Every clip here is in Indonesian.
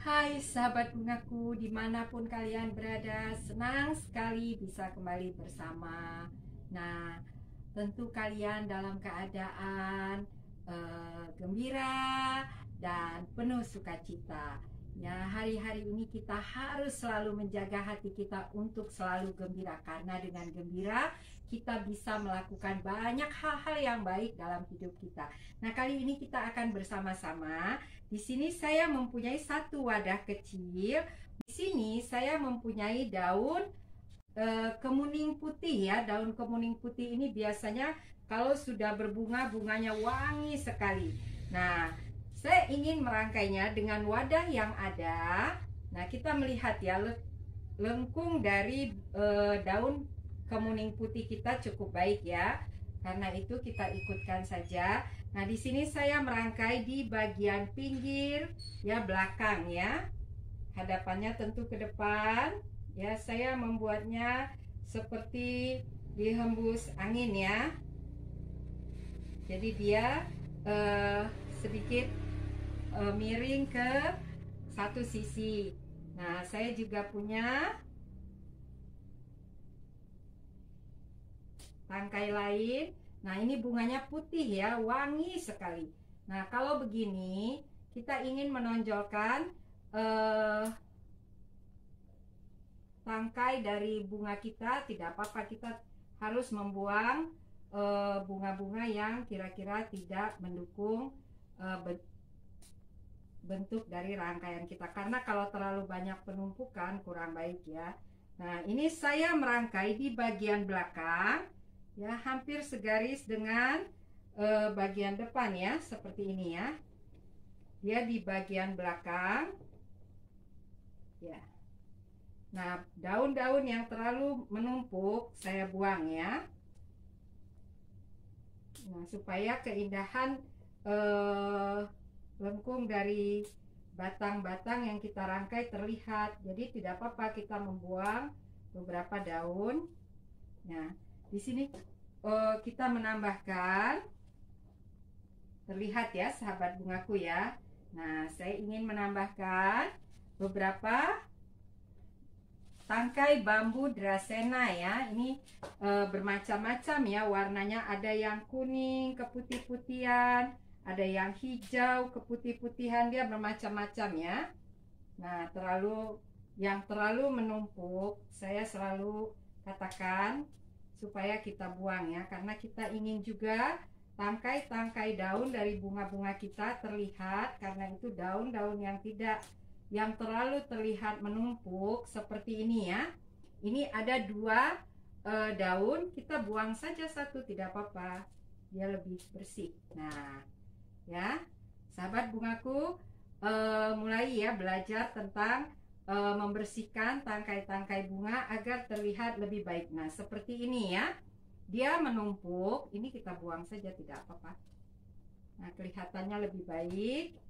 Hai sahabat bungaku, dimanapun kalian berada, senang sekali bisa kembali bersama. Nah, tentu kalian dalam keadaan gembira dan penuh sukacita. Ya, hari-hari ini kita harus selalu menjaga hati kita untuk selalu gembira, karena dengan gembira kita bisa melakukan banyak hal-hal yang baik dalam hidup kita. Nah, kali ini kita akan bersama-sama. Di sini saya mempunyai satu wadah kecil. Di sini saya mempunyai daun kemuning putih ya. Daun kemuning putih ini biasanya kalau sudah berbunga, bunganya wangi sekali. Nah, saya ingin merangkainya dengan wadah yang ada. Nah, kita melihat ya, lengkung dari daun kemuning putih kita cukup baik ya. Karena itu kita ikutkan saja. Nah, di sini saya merangkai di bagian pinggir ya, belakang ya. Hadapannya tentu ke depan. Ya, saya membuatnya seperti dihembus angin ya. Jadi dia sedikit miring ke satu sisi. Nah, saya juga punya tangkai lain. Nah, ini bunganya putih ya, wangi sekali. Nah, kalau begini kita ingin menonjolkan tangkai dari bunga kita, tidak apa-apa, kita harus membuang bunga-bunga yang kira-kira tidak mendukung bentuk dari rangkaian kita, karena kalau terlalu banyak penumpukan kurang baik ya. Nah, ini saya merangkai di bagian belakang ya, hampir segaris dengan bagian depan ya, seperti ini ya. Dia di bagian belakang ya. Nah, daun-daun yang terlalu menumpuk saya buang ya. Nah, supaya keindahan lengkung dari batang-batang yang kita rangkai terlihat. Jadi tidak apa-apa kita membuang beberapa daun. Nah, di sini kita menambahkan, terlihat ya sahabat bungaku ya. Nah, saya ingin menambahkan beberapa tangkai bambu dracena ya. Ini bermacam-macam ya warnanya, ada yang kuning keputih-putihan, ada yang hijau keputih-putihan, dia bermacam-macam ya. Nah, yang terlalu menumpuk saya selalu katakan supaya kita buang ya, karena kita ingin juga tangkai-tangkai daun dari bunga-bunga kita terlihat, karena itu daun-daun yang terlalu terlihat menumpuk seperti ini ya. Ini ada dua daun, kita buang saja satu, tidak apa-apa, dia lebih bersih. Nah ya, sahabat bungaku, mulai ya belajar tentang membersihkan tangkai-tangkai bunga agar terlihat lebih baik. Nah, seperti ini ya, dia menumpuk, ini kita buang saja, tidak apa-apa. Nah, kelihatannya lebih baik.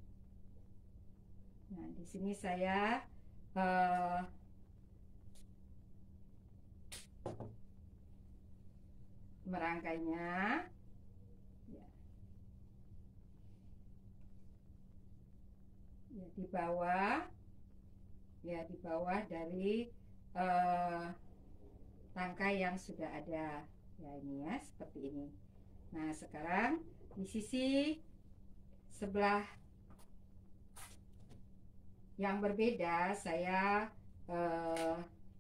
Nah, di sini saya merangkainya ya. Ya, di bawah dari tangkai yang sudah ada ya, ini ya, seperti ini. Nah, sekarang di sisi sebelah yang berbeda saya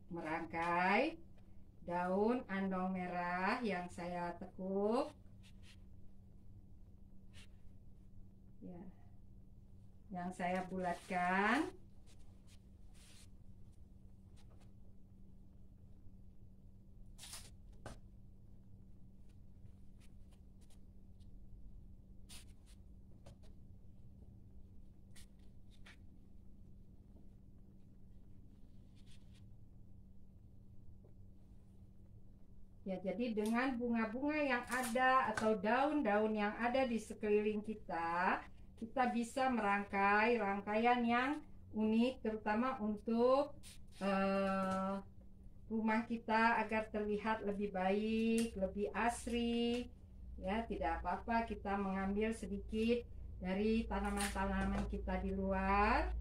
merangkai daun andong merah yang saya tekuk ya, yang saya bulatkan. Ya, jadi dengan bunga-bunga yang ada atau daun-daun yang ada di sekeliling kita, kita bisa merangkai rangkaian yang unik, terutama untuk rumah kita agar terlihat lebih baik, lebih asri. Ya, tidak apa-apa kita mengambil sedikit dari tanaman-tanaman kita di luar.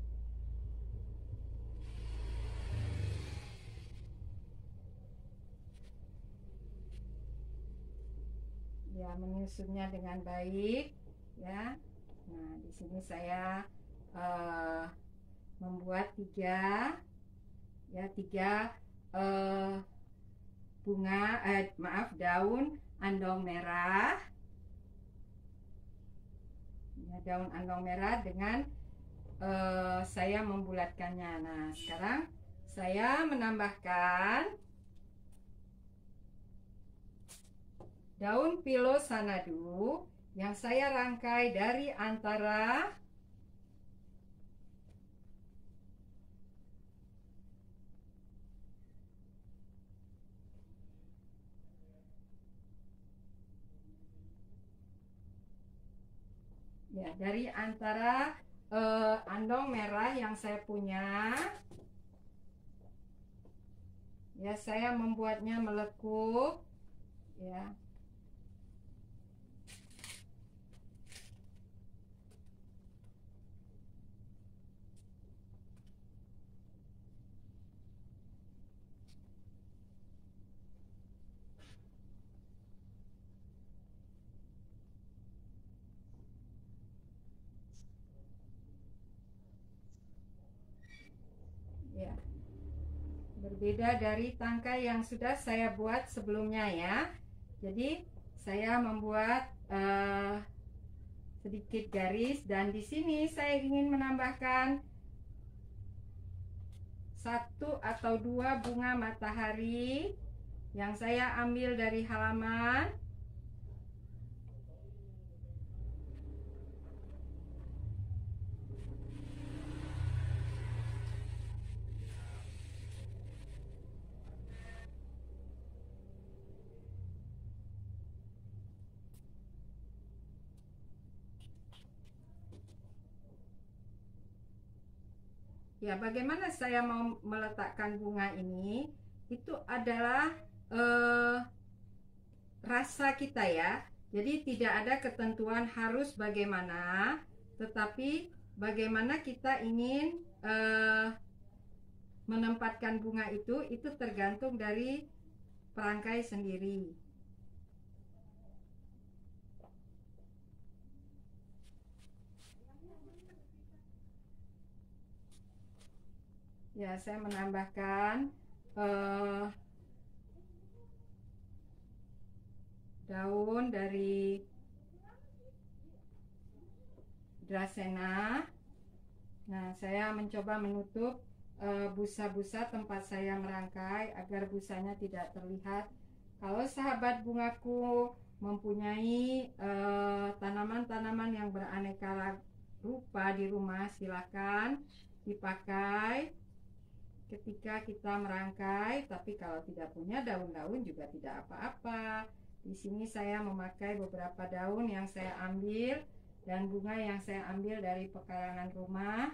menyusunnya dengan baik ya. Nah, di sini saya membuat tiga daun andong merah ya, daun andong merah dengan saya membulatkannya. Nah, sekarang saya menambahkan daun pilosanadu yang saya rangkai dari antara andong merah yang saya punya. Ya, saya membuatnya melekup ya. Ya, berbeda dari tangkai yang sudah saya buat sebelumnya ya. Jadi saya membuat sedikit garis, dan di sini saya ingin menambahkan 1 atau 2 bunga matahari yang saya ambil dari halaman. Ya, bagaimana saya mau meletakkan bunga ini? Itu adalah rasa kita ya. Jadi tidak ada ketentuan harus bagaimana, tetapi bagaimana kita ingin menempatkan bunga itu tergantung dari perangkai sendiri. Ya, saya menambahkan daun dari Dracena. Nah, saya mencoba menutup busa-busa tempat saya merangkai agar busanya tidak terlihat. Kalau sahabat bungaku mempunyai tanaman-tanaman yang beraneka rupa di rumah, silakan dipakai ketika kita merangkai. Tapi kalau tidak punya daun-daun juga tidak apa-apa. Di sini saya memakai beberapa daun yang saya ambil dan bunga yang saya ambil dari pekarangan rumah.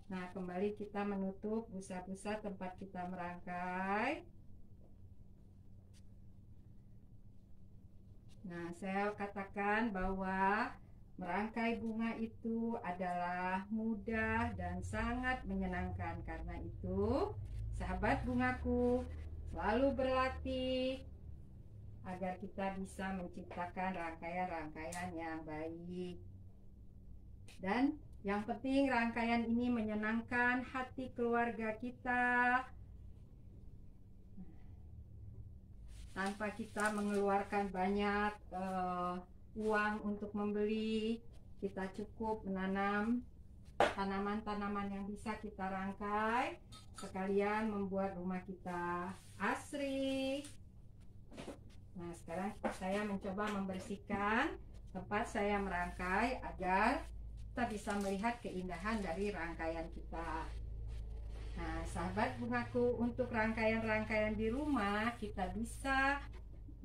Nah, kembali kita menutup busa-busa tempat kita merangkai. Nah, saya katakan bahwa merangkai bunga itu adalah mudah dan sangat menyenangkan. Karena itu, sahabat bungaku, selalu berlatih agar kita bisa menciptakan rangkaian-rangkaian yang baik. Dan yang penting rangkaian ini menyenangkan hati keluarga kita, tanpa kita mengeluarkan banyak uang untuk membeli. Kita cukup menanam tanaman-tanaman yang bisa kita rangkai, sekalian membuat rumah kita asri. Nah, sekarang saya mencoba membersihkan tempat saya merangkai agar kita bisa melihat keindahan dari rangkaian kita. Nah, sahabat bungaku, untuk rangkaian-rangkaian di rumah kita bisa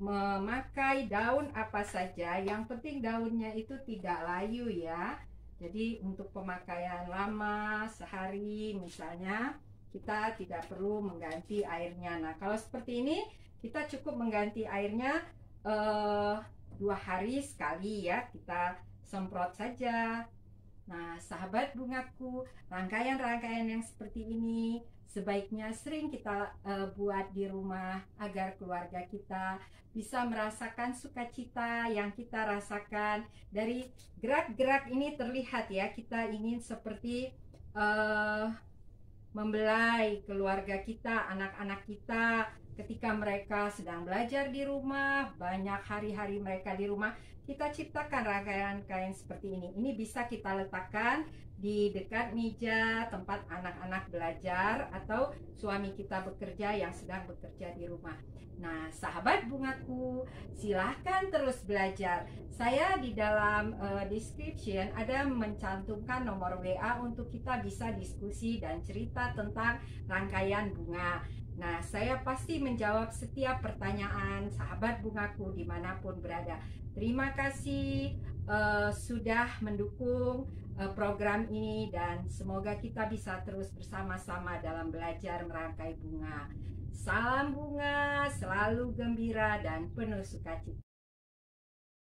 memakai daun apa saja. Yang penting daunnya itu tidak layu ya. Jadi untuk pemakaian lama sehari misalnya, kita tidak perlu mengganti airnya. Nah, kalau seperti ini kita cukup mengganti airnya 2 hari sekali ya. Kita semprot saja. Nah, sahabat bungaku, rangkaian-rangkaian yang seperti ini sebaiknya sering kita buat di rumah agar keluarga kita bisa merasakan sukacita yang kita rasakan. Dari gerak-gerak ini terlihat ya, kita ingin seperti uh, membelai keluarga kita, anak-anak kita ketika mereka sedang belajar di rumah, banyak hari-hari mereka di rumah, kita ciptakan rangkaian-rangkaian seperti ini. Ini bisa kita letakkan di dekat meja tempat anak-anak belajar atau suami kita bekerja yang sedang bekerja di rumah. Nah, sahabat bungaku, silahkan terus belajar. Saya di dalam description ada mencantumkan nomor WA untuk kita bisa diskusi dan cerita tentang rangkaian bunga. Nah, saya pasti menjawab setiap pertanyaan sahabat bungaku dimanapun berada. Terima kasih sudah mendukung program ini dan semoga kita bisa terus bersama-sama dalam belajar merangkai bunga. Salam bunga, selalu gembira dan penuh sukacita.